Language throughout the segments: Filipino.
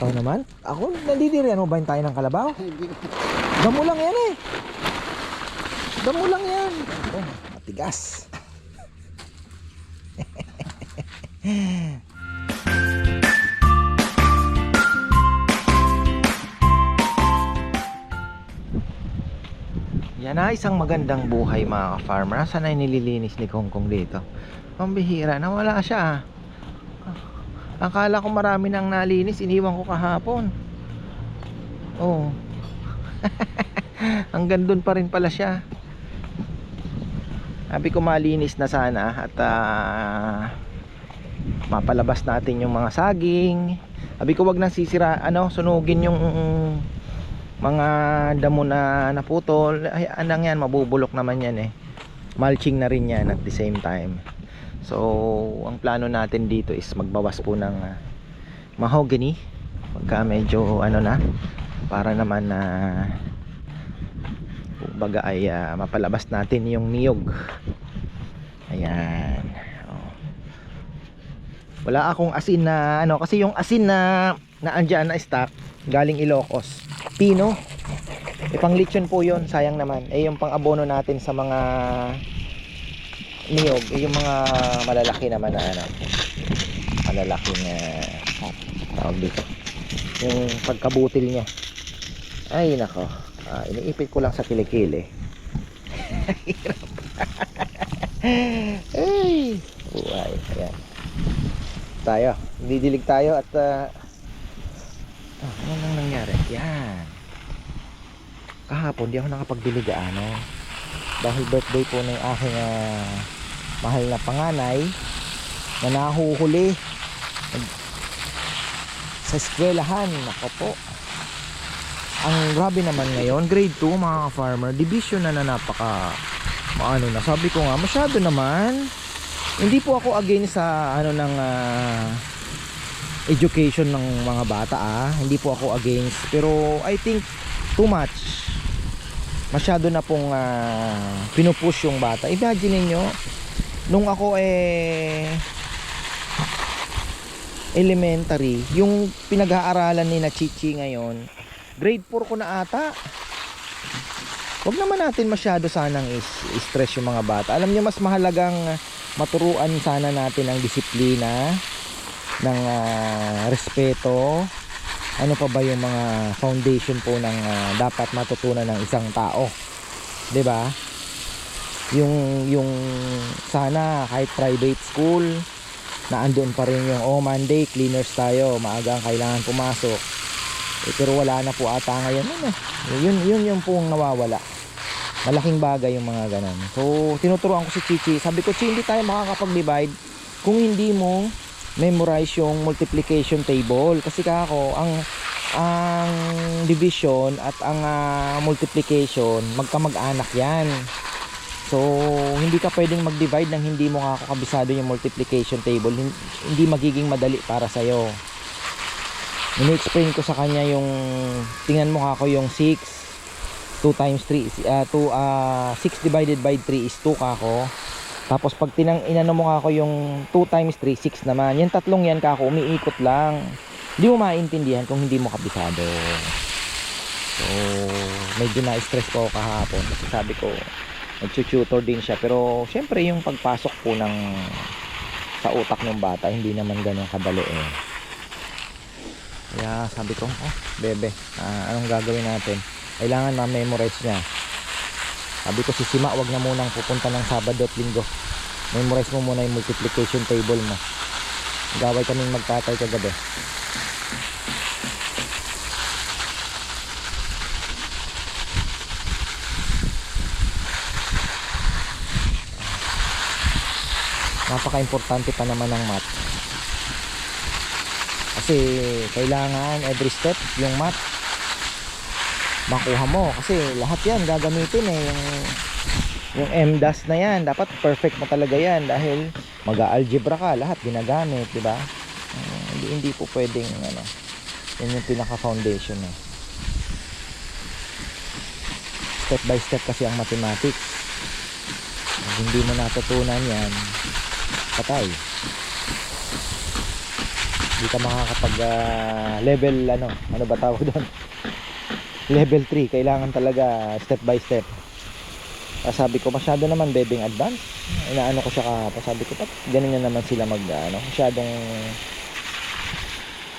Ikaw naman? Ako, nandidirian mo ba yung tayo ng kalabaw? Damo lang yan eh. Damo lang yan. Oh, matigas. Yan na, isang magandang buhay mga ka-farmer. Saan na nililinis ni Kongkong dito? Pambihira, nawala siya. Akala ko marami nang nalinis, iniwan ko kahapon. Oh. Hanggang dun pa rin pala siya. Sabi ko malinis na sana at mapalabas natin yung mga saging. Sabi ko wag nang sisira, sunugin yung mga damo na naputol. Ay, anong yan, mabubulok naman yan eh. Mulching na rin yan at the same time. So, ang plano natin dito is magbawas po ng mahogany pagka medyo na, para naman na kumbaga ay mapalabas natin yung niyog. Ayan. Oh. Wala akong asin na kasi yung asin na andyan na stock galing Ilocos, pino. Pang lechon po yun, sayang naman. Yung pang abono natin sa mga niyog, yung mga malalaki naman na malalaking tawag dito, yung pagkabutil niya. Ay nako, iniipit ko lang sa kilikili. Hirap. Ay buhay. Ayan tayo, didilig tayo at ano nang nangyari? Yan, kahapon di ako nakapagdilig dahil birthday po ng aking mahal na panganay na nahuhuli sa eskwelahan. Nako po, ang grabe naman ngayon, grade 2 mga farmer, division na napaka na. Sabi ko nga, masyado naman. Hindi po ako against sa ng education ng mga bata hindi po ako against, pero I think too much. Masyado na pong pinupush yung bata. Imagine niyo nung ako elementary, yung pinag-aaralan ni na Chichi ngayon, grade 4 ko na ata. Huwag naman natin masyado sanang stress yung mga bata. Alam niyo, mas mahalagang maturuan sana natin ang disiplina, ng respeto. Ano pa ba yung mga foundation po ng dapat matutunan ng isang tao, 'di ba? Yung sana kahit private school na andun pa rin yung Monday cleaners tayo, maagang kailangan pumasok. Pero wala na po ata ngayon yun yung pong nawawala. Malaking bagay yung mga ganun. So tinuturuan ko si Chichi, sabi ko, Chi, hindi tayo makakapag-divide kung hindi mo memorize yung multiplication table. Kasi kako ang division at ang multiplication magkamag-anak yan. So hindi ka pwedeng mag-divide nang hindi mo nga ako kabisado yung multiplication table. Hindi magiging madali para sa'yo. Ini-explain ko sa kanya yung, tingnan mo kako yung 6 2 times 3 6 divided by 3 is 2 kako. Tapos pag inano mo kako yung 2 times 3, 6 naman. Yung tatlong yan kako, umiikot lang. Hindi mo maintindihan kung hindi mo kabisado. So medyo na-stress ko kahapon kasi sabi ko nag-tutor din siya, pero syempre yung pagpasok po sa utak ng bata hindi naman ganun kadali Kaya sabi ko, bebe, anong gagawin natin? Kailangan ma-memorize niya. Sabi ko, si Sima, wag na munang pupunta ng Sabado at Linggo. Memorize mo muna yung multiplication table mo. Gaway kaming magtatay kagabi. Napaka-importante pa naman ng math. Kasi kailangan every step yung math makuha mo, kasi lahat yan gagamitin yung MDAS na yan, dapat perfect mo talaga yan dahil mag-algebra ka, lahat ginagamit, di ba? Hindi po pwedeng yan yung pinaka foundation step by step kasi ang mathematics. Pag hindi mo natutunan yan, patay. Hindi ka makakapag level ano ba tawag doon? Level 3, kailangan talaga step by step. Sabi ko masyado naman bebeng advance. Inaano ko siya kahapon, sabi ko ganun na naman sila masyadong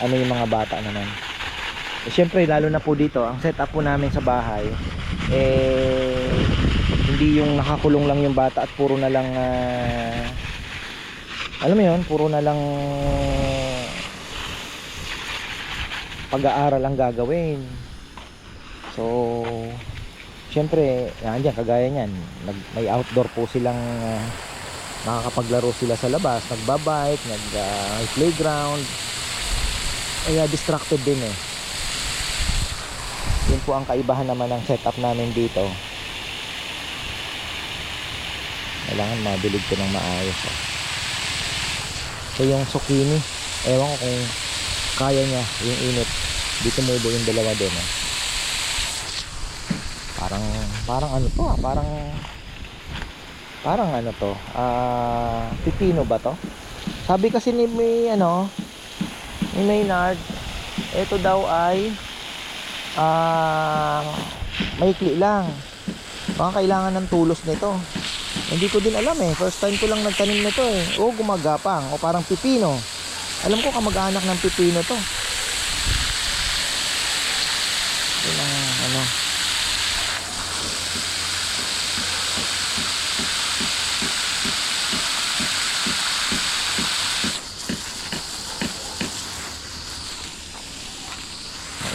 yung mga bata naman. Syempre lalo na po dito, ang setup po namin sa bahay hindi yung nakakulong lang yung bata at puro na lang alam mo yun, puro na lang pag-aaral ang gagawin. So syempre nandiyan kagaya niyan, may outdoor po silang nakakapaglaro sila sa labas, nagbabike, may playground. Kaya distracted din yun po ang kaibahan naman ng setup namin dito. Kailangan mabilig ko ng maayos So yung zucchini, ewan ko kung kaya niya yung init. Dito tumubo yung dalawa din parang ano to parang ano to pipino ba to? Sabi kasi ni Maynard, ito daw ay maikli lang, baka kailangan ng tulos nito. Hindi ko din alam first time ko lang nagtanim nito gumagapang parang pipino. Alam ko kamag-anak ng pipino to. Ito lang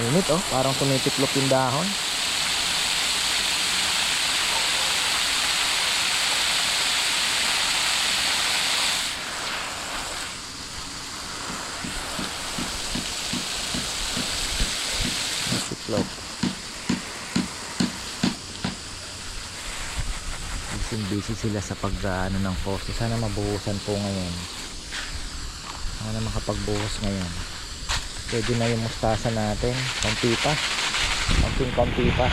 mainit parang tumitiklop yung dahon. Tiklop. Busy sila sa pag ng poste. Sana mabuhusan po ngayon. Sana makapagbuhos ngayon. Pwede na yung mustasa natin. Konti pa. Konti pa.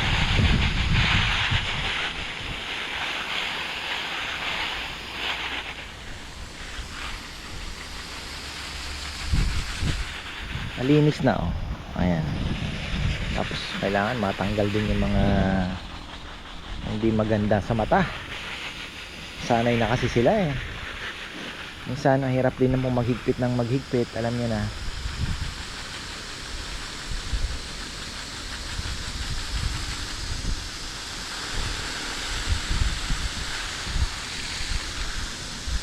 Malinis na Ayan. Tapos kailangan matanggal din yung mga hindi maganda sa mata. Sanay na kasi sila minsan ang hirap din namang maghigpit ng maghigpit. Alam niyo na.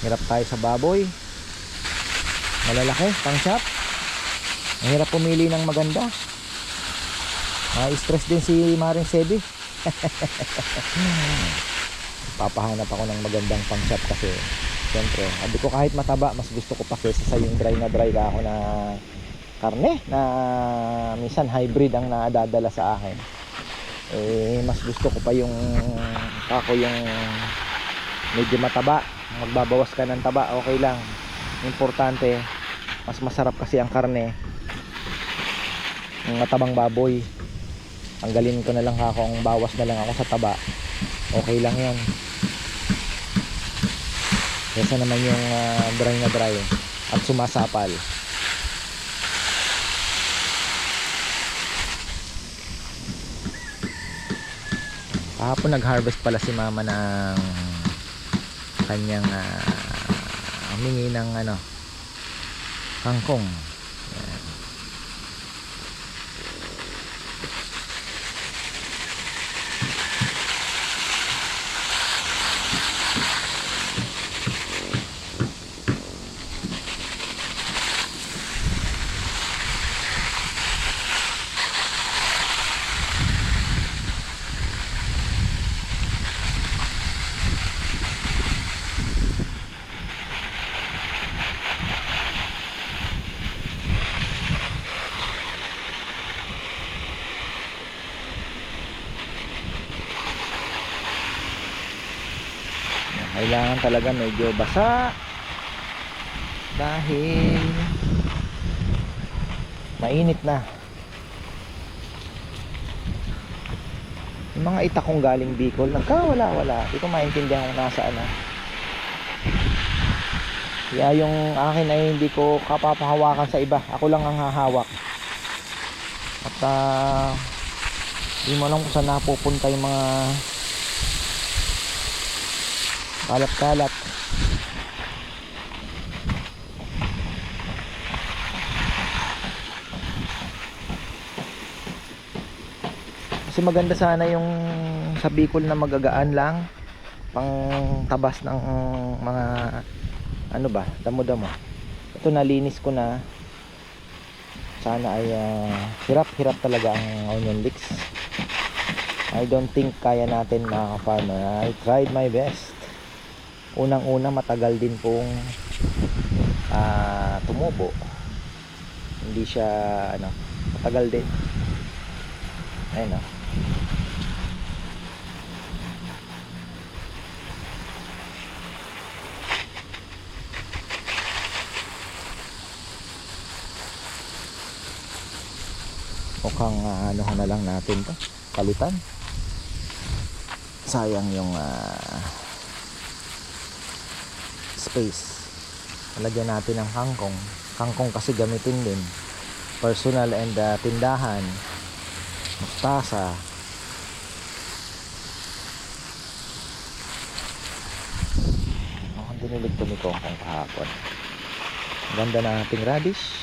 Hirap tayo sa baboy, malalaki, pang shop. Ang hirap pumili ng maganda. Stress din si Maring Sebi. Papahanap ako ng magandang pang shop kasi siyempre, sabi ko kahit mataba, mas gusto ko pa kesa sa yung dry ka ako na karne na minsan hybrid ang nadadala sa akin. Mas gusto ko pa yung medyo mataba. Magbabawas ka ng taba, okay lang. Importante, mas masarap kasi ang karne ng matabang baboy. Tanggalin ko na lang kung bawas na lang ako sa taba, okay lang yan. Kesa naman yung dry at sumasapal. Kahapon nag-harvest pala si mama ng kanyang humingi ng kangkong. Yan. Kailangan talaga medyo basa dahil mainit na. Yung mga itakong galing Bicol nagkawala-wala, hindi ko maintindihan kung nasaan Kaya yung akin ay hindi ko kapapahawakan sa iba, ako lang ang hahawak. At hindi mo alam kung saan napupunta yung mga kalat-kalat. Kasi maganda sana yung sa Bicol na magagaan lang, pang tabas ng mga ano ba, damo-damo. Ito nalinis ko na. Sana ay hirap-hirap talaga ang onion leeks. I don't think kaya natin mga ka-farmer. I tried my best. Unang-una matagal din pong tumubo. Hindi siya ano, matagal din. Ayun o. Mukhang anuhan na lang natin to, palitan. Sayang yung space. Lagyan natin ng kangkong. Kangkong kasi gamitin din personal and tindahan. Mustasa. Mukhang dinilig to ni Kongkong kahapon. Ganda na ating radish.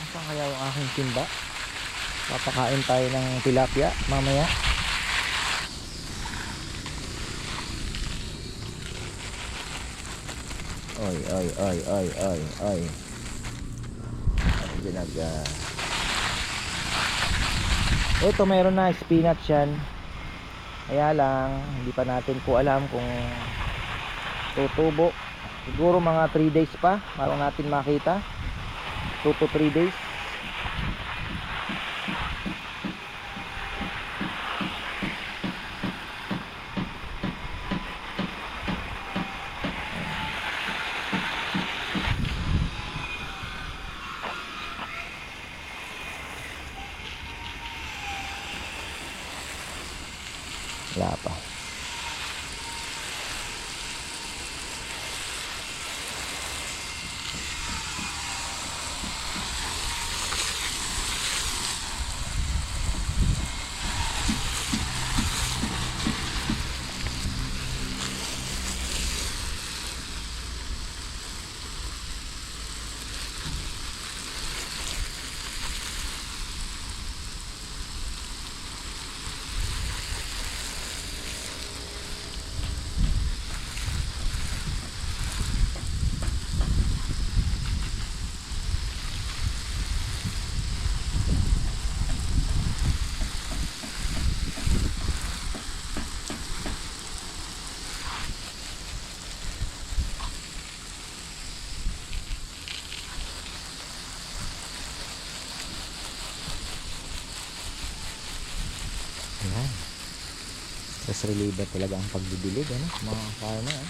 Saan kaya yung aking timba? Papakain tayo ng tilapia mamaya. Oy, oy, oy, oy, oy, oy. Ito meron na spinach yan. Kaya lang hindi pa natin po alam kung tutubo. Siguro mga 3 days pa bago natin makita. 2 to 3 days. Wala pa. Ayan. Stress reliever talaga ang pagdidilig, ano? Mga farmer, eh.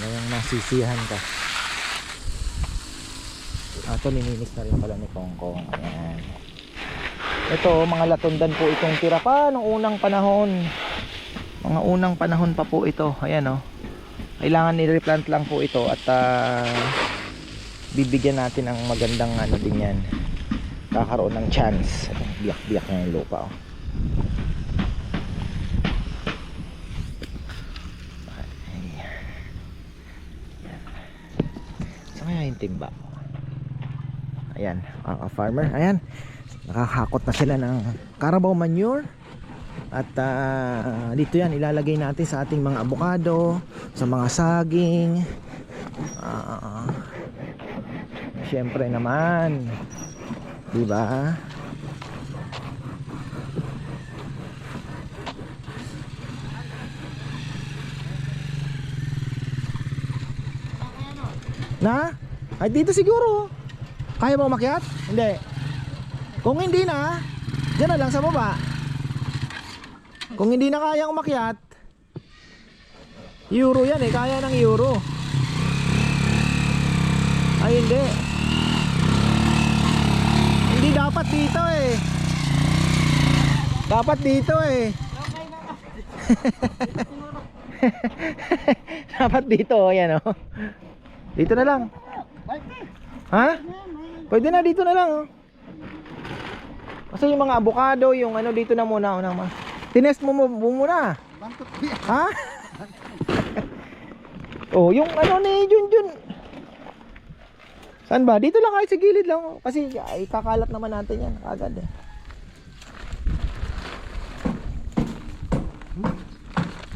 Ngayong masisihan ka. Ito nininis na rin pala ni Kongkong. Ayan. Ito, mga latundan po itong tira pa nung unang panahon. Mga unang panahon pa po ito. Ayan, oh. Kailangan ni-replant lang po ito at bibigyan natin ng magandang ano din yan. Kakaroon ng chance. Biyak-biyak na yung lupa, oh. Kaya yung timba. Ayan, farmer. Ayan, nakahakot na sila ng Carabao manure. At dito yan ilalagay natin sa ating mga abukado, sa mga saging. Siyempre naman, diba? Na? Ay dito siguro. Kaya mo umakyat? Hindi. Kung hindi na, dyan na lang sa baba. Kung hindi na kaya umakyat, euro yan eh, kaya ng euro. Ay hindi. Hindi dapat dito eh. Dapat dito eh. Dapat dito oh, yan oh. Dito na lang. Ha? Pwede na dito na lang oh. Kasi yung mga avocado, yung ano dito na muna unang tinest mo muna. Ha? Oh, yung ano ni Junjun. Saan ba? Dito lang kahit sa gilid lang kasi ay kakalat naman natin yan agad eh.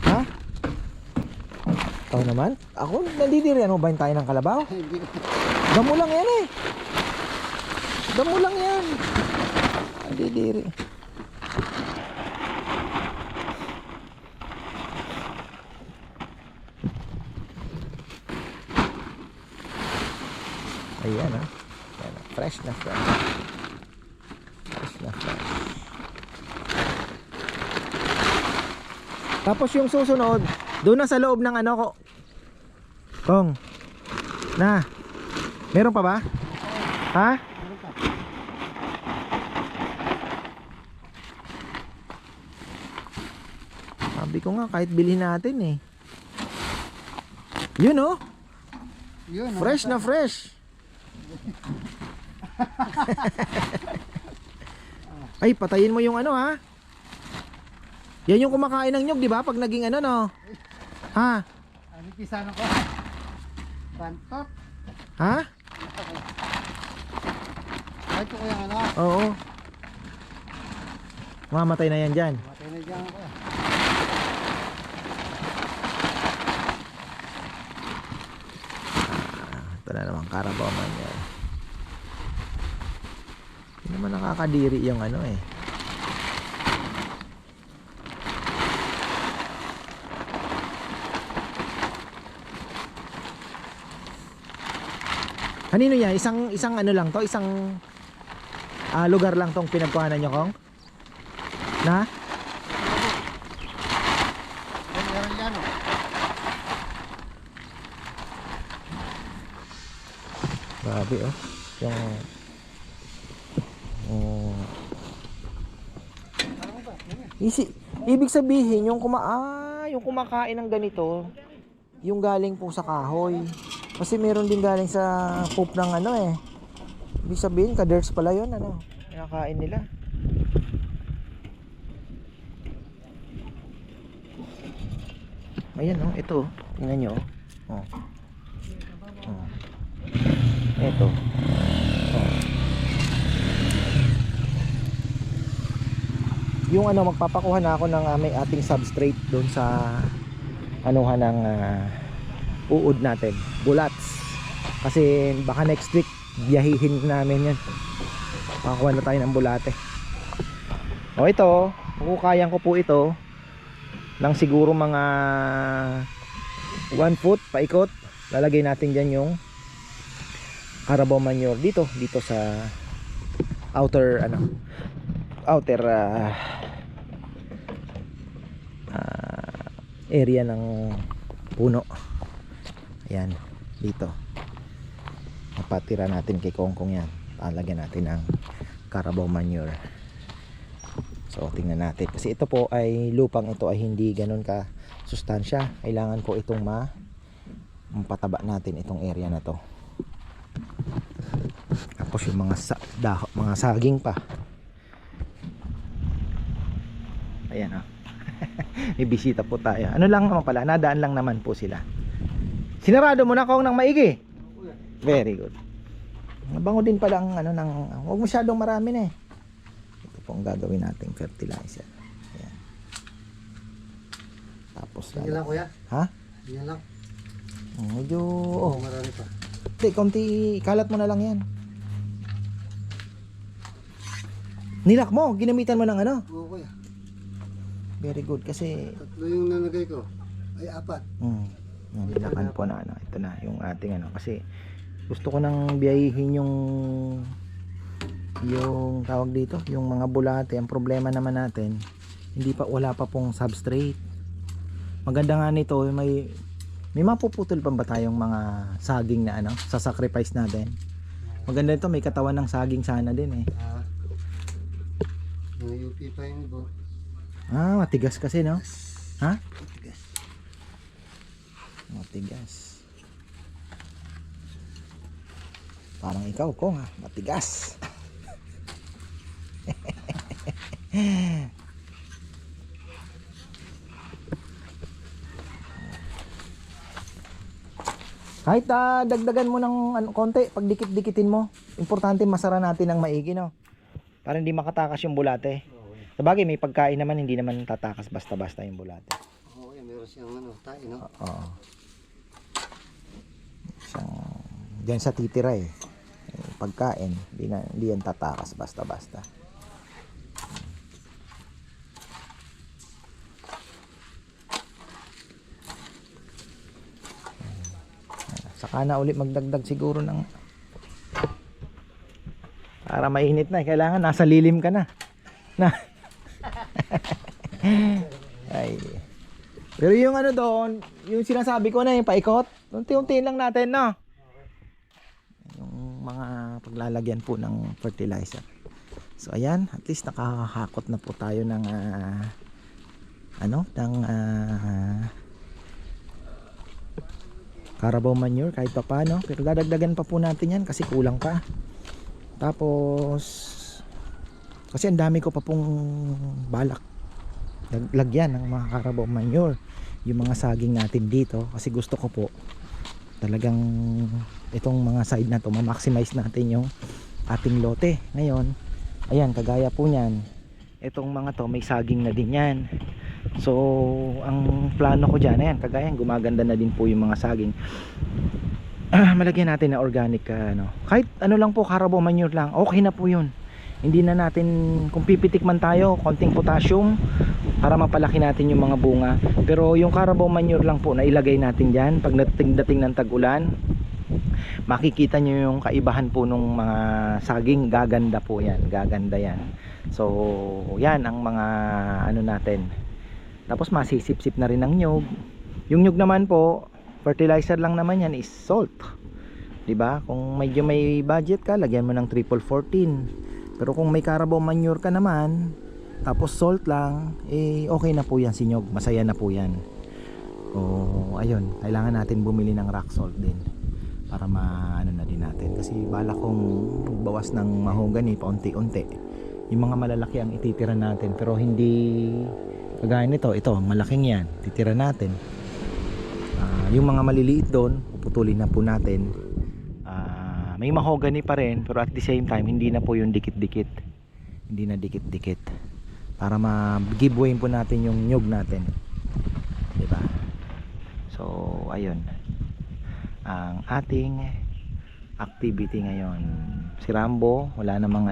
Ha? Ikaw naman? Ako nandidiri ano ba tayo ng kalabaw? Damo lang yan eh. Damo lang yan. Nandidiri. Ayan ah. Ayan, fresh na fresh. Fresh na fresh. Tapos yung susunod, doon na sa loob ng ano ko. Kong. Na. Meron pa ba? Ha? Sabi ko nga kahit bilhin natin eh. Yun oh. Yun, Fresh na fresh. Ay, patayin mo yung ano ha. Yan yung kumakain ng nyug, di ba? Pag naging ano no. Ha? Ano pisano ko? Pantot. Ha? Ay ko yung ano. Oo. Mamatay na yan dyan. Matay na dyan ako. Ito na naman Carabao man yan. Hindi naman nakakadiri yung ano eh. Kanino yan? Isang ano lang to? Isang lugar lang tong pinagkuhanan nyo Kong? Na? Ay, meron dyan o. Grabe oh. Ibig sabihin yung yung kumakain ng ganito, yung galing po sa kahoy. Kasi meron din galing sa poop ng ano eh. Ibig sabihin ka-dirs pala yun ano. Kinakain nila. Ayan oh, ito. Tingnan nyo oh. Oh. Ito. Oh. Yung ano, magpapakuha na ako ng may ating substrate doon sa anuhan ng uod natin, bulats. Kasi baka next week biyahihin namin yan. Makakuha na tayo ng bulate. O ito, kukukayan ko po ito ng siguro mga 1 foot paikot. Lalagay natin dyan yung Carabao manure dito sa outer area ng puno. Ayan, dito. Napatira natin kay Kongkong yan. Lalagyan natin ng Carabao manure. So, tingnan natin. Kasi ito po ay lupang ito ay hindi ganun ka sustansya. Kailangan ko itong mapataba natin itong area na to. Tapos yung mga saging pa. Ayan o. May bisita po tayo. Ano lang naman pala, nadaan lang naman po sila. Sinarado mo na Kong ng maigi. Very good. Mabango din pala ang ano ng, huwag masyadong marami na eh. Ito po ang gagawin nating fertilizer. Ayan. Tapos Yan lang kuya. Ha? Yan lang. Medyo Marami pa. konti kalat mo na lang yan. Nilak mo, ginamitan mo ng ano? Oo kuya. Very good kasi Tatlo yung nalagay ko. Ay 4. nilakan po na ano. Ito na yung ating ano kasi Gusto ko nang biyahihin yung tawag dito, yung mga bulate. Ang problema naman natin, wala pa pong substrate. Maganda nga nito, may mapuputol pa ba tayong mga saging na sa sacrifice natin? Maganda ito, may katawan ng saging sana din eh. Yung UP pa yun po. Matigas kasi no? Ha? Matigas. Matigas. Parang ikaw ko matigas. Kahit dagdagan mo ng konti, pag dikit-dikitin mo, importante masara natin ng maigi, no? Para hindi makatakas yung bulate. Sabagay, may pagkain naman, hindi naman tatakas basta-basta yung bulate. Oo, meron siyang tayo, no? Oo. Diyan sa titira eh. Pagkain, hindi yan tatakas basta-basta. Saka na ulit magdagdag siguro ng para mainit na, kailangan nasa lilim ka na. Ay. Pero yung doon, yung sinasabi ko na yung paikot, unti-untiin lang natin, no? Yung mga paglalagyan po ng fertilizer. So ayan, at least nakakakot na po tayo ng Carabao manure kahit pa paano, pero dadagdagan pa po natin yan kasi kulang pa. Tapos kasi ang dami ko pa pong balak lagyan ng mga Carabao manure yung mga saging natin dito, kasi gusto ko po talagang itong mga side na to ma-maximize natin yung ating lote ngayon. Ayan, kagaya po nyan, itong mga to may saging na din yan. So ang plano ko dyan, ayan, kagaya gumaganda na din po yung mga saging. Malagyan natin na organic kahit lang po, Carabao manure lang, okay na po yun. Hindi na natin, kung pipitik man tayo, konting potassium para mapalaki natin yung mga bunga. Pero yung Carabao manure lang po na ilagay natin dyan pag dating ng tag-ulan, makikita nyo yung kaibahan po nung mga saging. Gaganda po yan, gaganda yan. So yan ang mga natin. Tapos masisip-sip na rin ng nyug. Yung nyug naman po, fertilizer lang naman yan is salt, diba? Kung medyo may budget ka, lagyan mo ng triple 14. Pero kung may Carabao manure ka naman, tapos salt lang, okay na po yan si nyug, masaya na po yan. Ayun, kailangan natin bumili ng rock salt din para na din natin, kasi bala kong bawas ng mahogany paunti-unti. Yung mga malalaki ang ititira natin, pero hindi kagaya nito, ito malaking yan, titira natin. Yung mga maliliit doon, puputulin na po natin. May mahogany pa rin, pero at the same time hindi na po yung dikit-dikit, hindi na dikit-dikit, para ma-giveaway po natin yung nyug natin, diba? So ayun ang ating activity ngayon. Si Rambo wala namang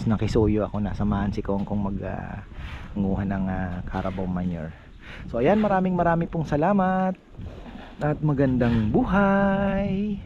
nakisuyo ako, nasamahan si Kongkong nguha ng Carabao manure. So ayan, maraming pong salamat at magandang buhay.